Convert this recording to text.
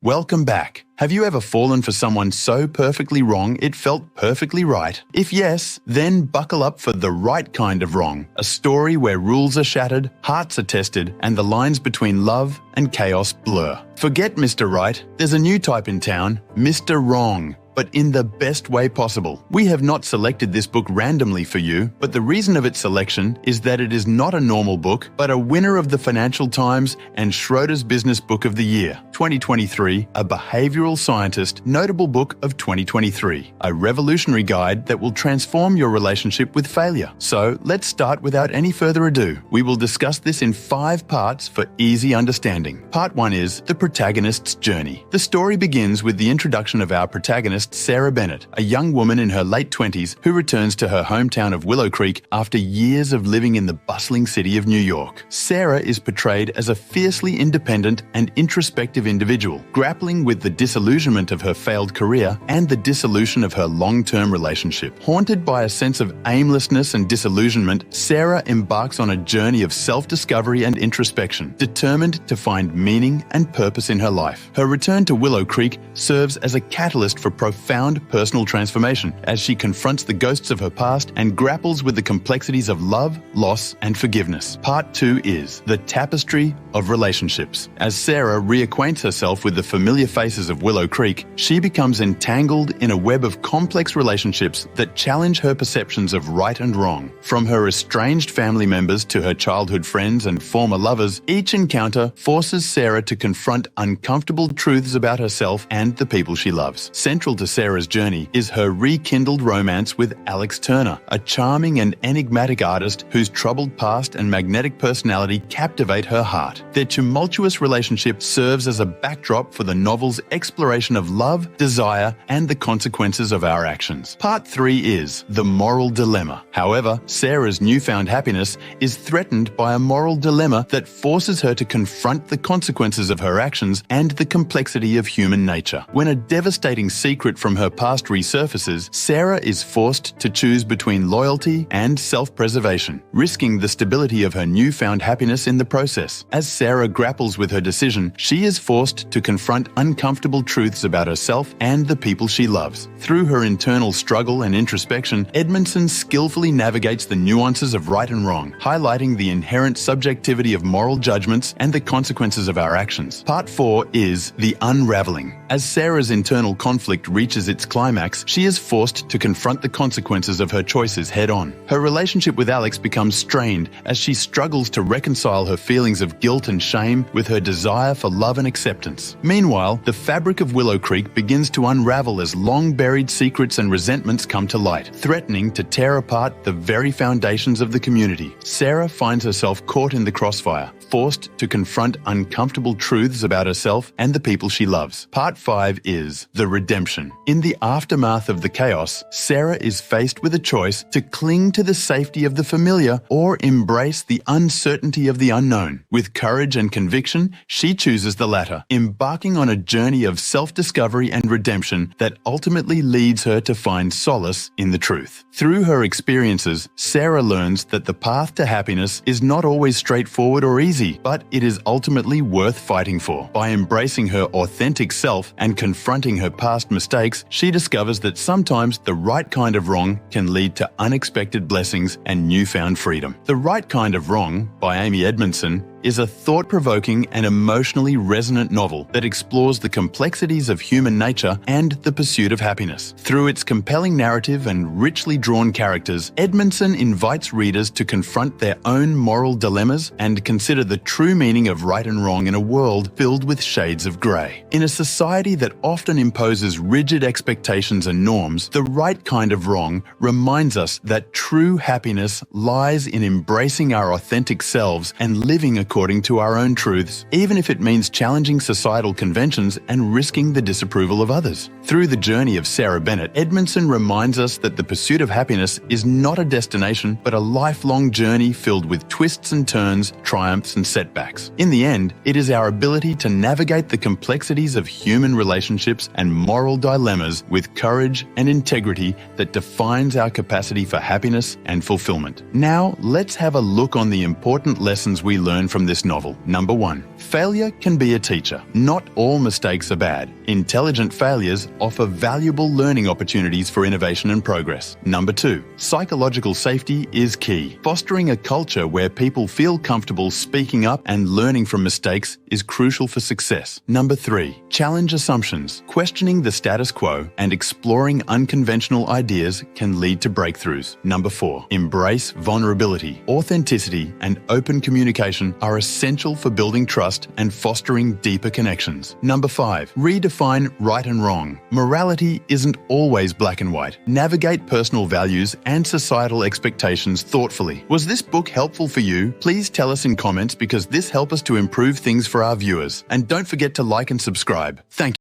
Welcome back. Have you ever fallen for someone so perfectly wrong it felt perfectly right? If yes, then buckle up for The Right Kind of Wrong, a story where rules are shattered, hearts are tested, and the lines between love and chaos blur. Forget Mr. Right, there's a new type in town, Mr. Wrong, but in the best way possible. We have not selected this book randomly for you, but the reason of its selection is that it is not a normal book, but a winner of the Financial Times and Schroders Business Book of the Year, 2023, a behavioral scientist notable book of 2023, a revolutionary guide that will transform your relationship with failure. So let's start without any further ado. We will discuss this in 5 parts for easy understanding. Part 1 is the protagonist's journey. The story begins with the introduction of our protagonist, Sarah Bennett, a young woman in her late 20s who returns to her hometown of Willow Creek after years of living in the bustling city of New York. Sarah is portrayed as a fiercely independent and introspective individual, grappling with the disillusionment of her failed career and the dissolution of her long-term relationship. Haunted by a sense of aimlessness and disillusionment, Sarah embarks on a journey of self-discovery and introspection, determined to find meaning and purpose in her life. Her return to Willow Creek serves as a catalyst for profound personal transformation as she confronts the ghosts of her past and grapples with the complexities of love, loss, and forgiveness. Part 2 is the tapestry of relationships. As Sarah reacquaints herself with the familiar faces of Willow Creek, she becomes entangled in a web of complex relationships that challenge her perceptions of right and wrong. From her estranged family members to her childhood friends and former lovers, each encounter forces Sarah to confront uncomfortable truths about herself and the people she loves. Central to Sarah's journey is her rekindled romance with Alex Turner, a charming and enigmatic artist whose troubled past and magnetic personality captivate her heart. Their tumultuous relationship serves as a backdrop for the novel's exploration of love, desire, and the consequences of our actions. Part 3 is the moral dilemma. However, Sarah's newfound happiness is threatened by a moral dilemma that forces her to confront the consequences of her actions and the complexity of human nature. When a devastating secret from her past resurfaces, Sarah is forced to choose between loyalty and self-preservation, risking the stability of her newfound happiness in the process. As Sarah grapples with her decision, she is forced to confront uncomfortable truths about herself and the people she loves. Through her internal struggle and introspection, Edmondson skillfully navigates the nuances of right and wrong, highlighting the inherent subjectivity of moral judgments and the consequences of our actions. Part 4 is the unraveling. As Sarah's internal conflict reaches its climax, she is forced to confront the consequences of her choices head-on. Her relationship with Alex becomes strained as she struggles to reconcile her feelings of guilt and shame with her desire for love and acceptance. Meanwhile, the fabric of Willow Creek begins to unravel as long-buried secrets and resentments come to light, threatening to tear apart the very foundations of the community. Sarah finds herself caught in the crossfire, forced to confront uncomfortable truths about herself and the people she loves. Part 5 is the redemption. In the aftermath of the chaos, Sarah is faced with a choice to cling to the safety of the familiar or embrace the uncertainty of the unknown. With courage and conviction, she chooses the latter, embarking on a journey of self-discovery and redemption that ultimately leads her to find solace in the truth. Through her experiences, Sarah learns that the path to happiness is not always straightforward or easy, but it is ultimately worth fighting for. By embracing her authentic self and confronting her past mistakes, she discovers that sometimes the right kind of wrong can lead to unexpected blessings and newfound freedom. The Right Kind of Wrong, by Amy Edmondson, is a thought-provoking and emotionally resonant novel that explores the complexities of human nature and the pursuit of happiness. Through its compelling narrative and richly drawn characters, Edmondson invites readers to confront their own moral dilemmas and consider the true meaning of right and wrong in a world filled with shades of grey. In a society that often imposes rigid expectations and norms, The Right Kind of Wrong reminds us that true happiness lies in embracing our authentic selves and living according to our own truths, even if it means challenging societal conventions and risking the disapproval of others. Through the journey of Sarah Bennett, Edmondson reminds us that the pursuit of happiness is not a destination, but a lifelong journey filled with twists and turns, triumphs and setbacks. In the end, it is our ability to navigate the complexities of human relationships and moral dilemmas with courage and integrity that defines our capacity for happiness and fulfillment. Now, let's have a look on the important lessons we learn from from this novel. Number 1. Failure can be a teacher. Not all mistakes are bad. Intelligent failures offer valuable learning opportunities for innovation and progress. Number 2. Psychological safety is key. Fostering a culture where people feel comfortable speaking up and learning from mistakes is crucial for success. Number 3. Challenge assumptions. Questioning the status quo and exploring unconventional ideas can lead to breakthroughs. Number 4. Embrace vulnerability. Authenticity and open communication are essential for building trust and fostering deeper connections. Number 5. Redefine right and wrong. Morality isn't always black and white. Navigate personal values and societal expectations thoughtfully. Was this book helpful for you? Please tell us in comments because this helps us to improve things for our viewers. And don't forget to like and subscribe. Thank you.